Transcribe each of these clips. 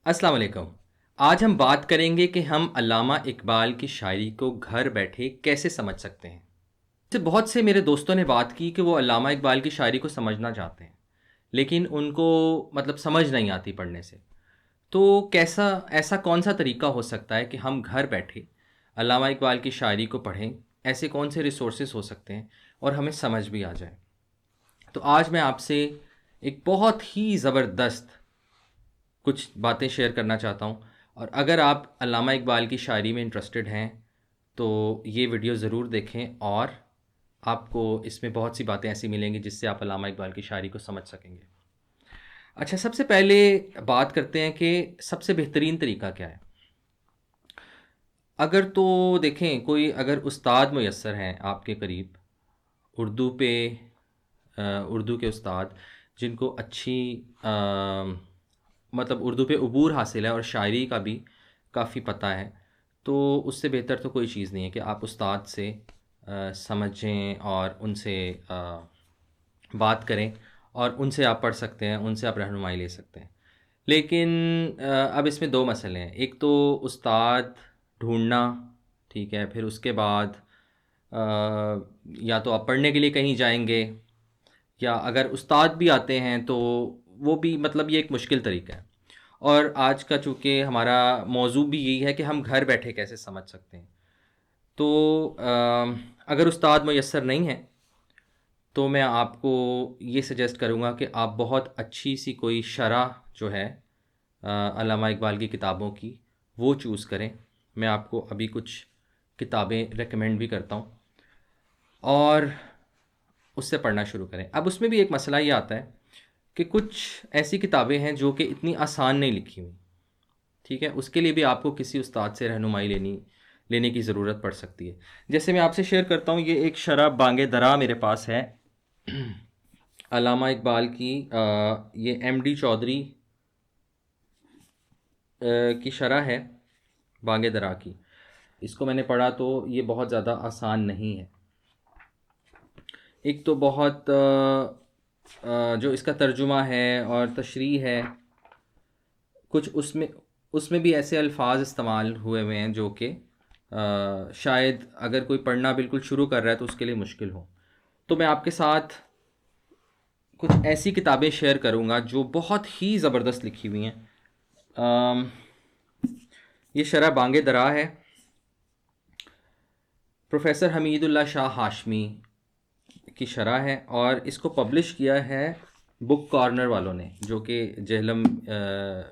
अस्सलाम वालेकुम। आज हम बात करेंगे कि हम अल्लामा इकबाल की शायरी को घर बैठे कैसे समझ सकते हैं। तो बहुत से मेरे दोस्तों ने बात की कि वो अल्लामा इकबाल की शायरी को समझना चाहते हैं, लेकिन उनको समझ नहीं आती पढ़ने से। तो कैसा ऐसा कौन-सा तरीका हो सकता है कि हम घर बैठे अल्लामा इकबाल की शायरी को पढ़ें? ऐसे कौन से रिसोर्सेज़ हो सकते हैं और हमें समझ भी आ जाए? तो आज मैं आपसे एक बहुत ही ज़बरदस्त कुछ बातें शेयर करना चाहता हूँ, और अगर आप अल्लामा इकबाल की शायरी में इंटरेस्टेड हैं तो ये वीडियो ज़रूर देखें, और आपको इसमें बहुत सी बातें ऐसी मिलेंगी जिससे आप अल्लामा इकबाल की शायरी को समझ सकेंगे। अच्छा, सबसे पहले बात करते हैं कि सबसे बेहतरीन तरीका क्या है। अगर तो देखें, कोई अगर उस्ताद मुयस्सर हैं आपके करीब, उर्दू पे उर्दू के उस्ताद जिनको अच्छी उर्दू पे अबूर हासिल है और शायरी का भी काफ़ी पता है, तो उससे बेहतर तो कोई चीज़ नहीं है कि आप उस्ताद से समझें और उनसे बात करें, और उनसे आप पढ़ सकते हैं, उनसे आप रहनुमाई ले सकते हैं। लेकिन अब इसमें दो मसले हैं। एक तो उस्ताद ढूंढना, ठीक है, फिर उसके बाद या तो आप पढ़ने के लिए कहीं जाएंगे, या अगर उस्ताद भी आते हैं तो वो भी ये एक मुश्किल तरीका है। और आज का चूँकि हमारा मौजू भी यही है कि हम घर बैठे कैसे समझ सकते हैं। तो अगर उस्ताद मुयस्सर नहीं है तो मैं आपको ये सजेस्ट करूँगा कि आप बहुत अच्छी सी कोई शरह जो है अल्लामा इकबाल की किताबों की, वो चूज़ करें। मैं आपको अभी कुछ किताबें रेकमेंड भी करता हूँ, और उससे पढ़ना शुरू करें। अब उसमें भी एक मसला ये आता है कि कुछ ऐसी किताबें हैं जो कि इतनी आसान नहीं लिखी हुई, ठीक है। उसके लिए भी आपको किसी उस्ताद से रहनुमाई लेने की ज़रूरत पड़ सकती है। जैसे मैं आपसे शेयर करता हूँ, ये एक शरह बांगे दरा मेरे पास है अल्लामा इकबाल की। ये एमडी चौधरी की शरह है बांगे दरा की। इसको मैंने पढ़ा तो ये बहुत ज़्यादा आसान नहीं है। एक तो बहुत जो इसका तर्जुमा है और तशरीह है, कुछ उसमें उसमें भी ऐसे अल्फाज इस्तेमाल हुए हुए हैं जो कि शायद अगर कोई पढ़ना बिल्कुल शुरू कर रहा है तो उसके लिए मुश्किल हो। तो मैं आपके साथ कुछ ऐसी किताबें शेयर करूँगा जो बहुत ही ज़बरदस्त लिखी हुई हैं। अम, ये शरह बांगे दरा है, प्रोफेसर हमीदुल्लाह शाह हाशमी की शरह है, और इसको पब्लिश किया है बुक कॉर्नर वालों ने, जो कि जेहलम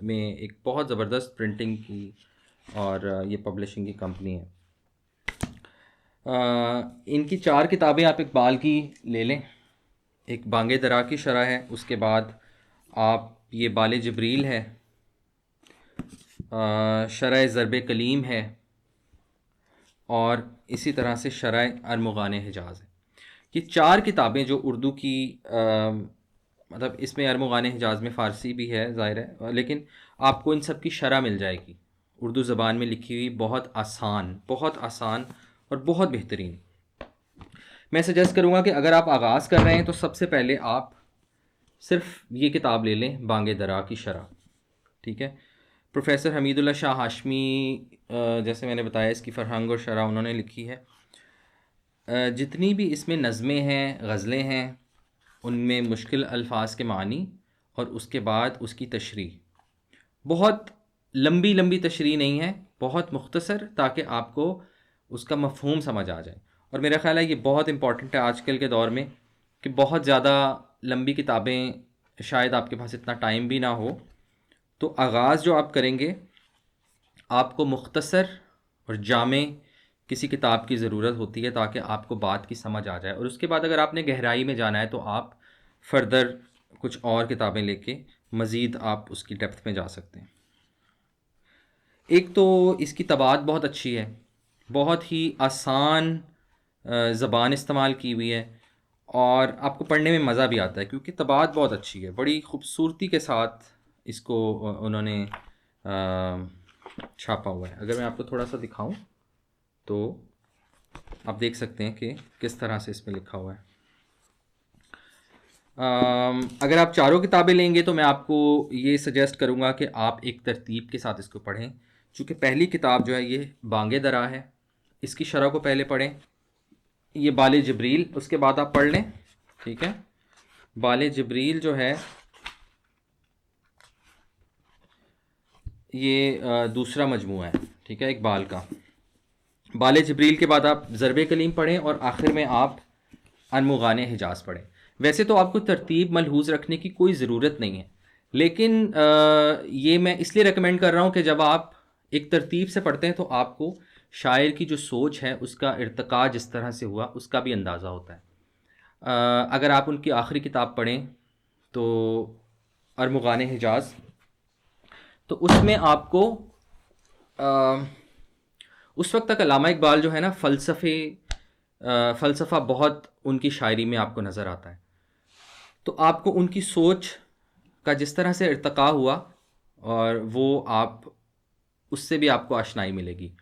में एक बहुत ज़बरदस्त प्रिंटिंग की और ये पब्लिशिंग की कंपनी है। इनकी 4 किताबें आप इकबाल की ले लें। एक बांगे दरा की शरह है, उसके बाद आप ये बाले जबरील है, शरह ज़रब कलीम है, और इसी तरह से शरह अरमुगान हिजाज़ है। ये 4 किताबें जो उर्दू की इसमें अरमुगान हिजाज़ में फ़ारसी भी है ज़ाहिर है, लेकिन आपको इन सब की शरह मिल जाएगी उर्दू ज़बान में लिखी हुई, बहुत आसान और बहुत बेहतरीन। मैं सजेस्ट करूँगा कि अगर आप आगाज़ कर रहे हैं तो सबसे पहले आप सिर्फ ये किताब ले लें, बांगे दरा की शरह, ठीक है। प्रोफेसर हमीदुल्लाह शाह हाशमी, जैसे मैंने बताया, इसकी फ़रहंग और शरह उन्होंने लिखी है। जितनी भी इसमें नज़में हैं, गज़लें हैं, उनमें मुश्किल अल्फाज के मानी और उसके बाद उसकी तशरीह, बहुत लंबी लंबी तशरीह नहीं है, बहुत मुख्तसर, ताकि आपको उसका मफ़हूम समझ आ जाए। और मेरा ख़्याल है ये बहुत इम्पॉर्टेंट है आजकल के दौर में, कि बहुत ज़्यादा लंबी किताबें, शायद आपके पास इतना टाइम भी ना हो, तो आगाज़ जो आप करेंगे, आपको मुख्तसर और जामे किसी किताब की ज़रूरत होती है ताकि आपको बात की समझ आ जाए। और उसके बाद अगर आपने गहराई में जाना है तो आप फर्दर कुछ और किताबें लेके मज़ीद आप उसकी डेप्थ में जा सकते हैं। एक तो इसकी तबाद बहुत अच्छी है, बहुत ही आसान ज़बान इस्तेमाल की हुई है, और आपको पढ़ने में मज़ा भी आता है क्योंकि तबाद बहुत अच्छी है। बड़ी ख़ूबसूरती के साथ इसको उन्होंने छापा हुआ है। अगर मैं आपको थोड़ा सा दिखाऊं तो आप देख सकते हैं कि किस तरह से इसमें लिखा हुआ है। अगर आप चारों किताबें लेंगे तो मैं आपको ये सजेस्ट करूँगा कि आप एक तरतीब के साथ इसको पढ़ें। चूँकि पहली किताब जो है ये बांगे दरा है, इसकी शरह को पहले पढ़ें। ये बाले जबरील उसके बाद आप पढ़ लें, ठीक है। बाले जबरील जो है ये दूसरा मजमू है, ठीक है, इकबाल का। बाले जबरील के बाद आप ज़रबे कलीम पढ़ें और आखिर में आप अनमुगाने हिजाज पढ़ें। वैसे तो आपको तरतीब मलहूज़ रखने की कोई ज़रूरत नहीं है, लेकिन ये मैं इसलिए रेकमेंड कर रहा हूँ कि जब आप एक तरतीब से पढ़ते हैं तो आपको शायर की जो सोच है उसका इर्तिका जिस तरह से हुआ उसका भी अंदाज़ा होता है। अगर आप उनकी आखिरी किताब पढ़ें तो अरमुगान हिजाज, तो उसमें आपको उस वक्त तक अल्लामा इकबाल जो है ना फ़लसफ़ा बहुत उनकी शायरी में आपको नज़र आता है। तो आपको उनकी सोच का जिस तरह से इर्तिका हुआ और वो आप उससे भी आपको आशनाई मिलेगी।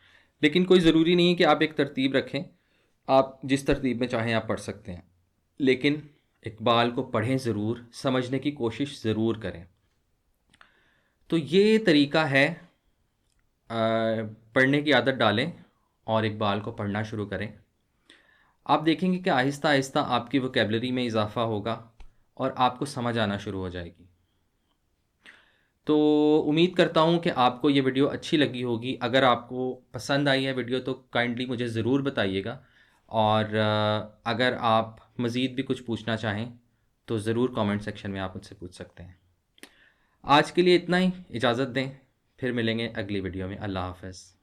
लेकिन कोई ज़रूरी नहीं है कि आप एक तरतीब रखें, आप जिस तरतीब में चाहें आप पढ़ सकते हैं, लेकिन इकबाल को पढ़ें ज़रूर, समझने की कोशिश ज़रूर करें। तो ये तरीका है, पढ़ने की आदत डालें और इकबाल को पढ़ना शुरू करें। आप देखेंगे कि आहिस्ता आहिस्ता आपकी वोकेबलरी में इजाफ़ा होगा और आपको समझ आना शुरू हो जाएगी। तो उम्मीद करता हूँ कि आपको ये वीडियो अच्छी लगी होगी। अगर आपको पसंद आई है वीडियो तो काइंडली मुझे ज़रूर बताइएगा, और अगर आप मज़ीद भी कुछ पूछना चाहें तो ज़रूर कमेंट सेक्शन में आप मुझसे पूछ सकते हैं। आज के लिए इतना ही, इजाज़त दें, फिर मिलेंगे अगली वीडियो में। अल्लाह हाफ़िज़।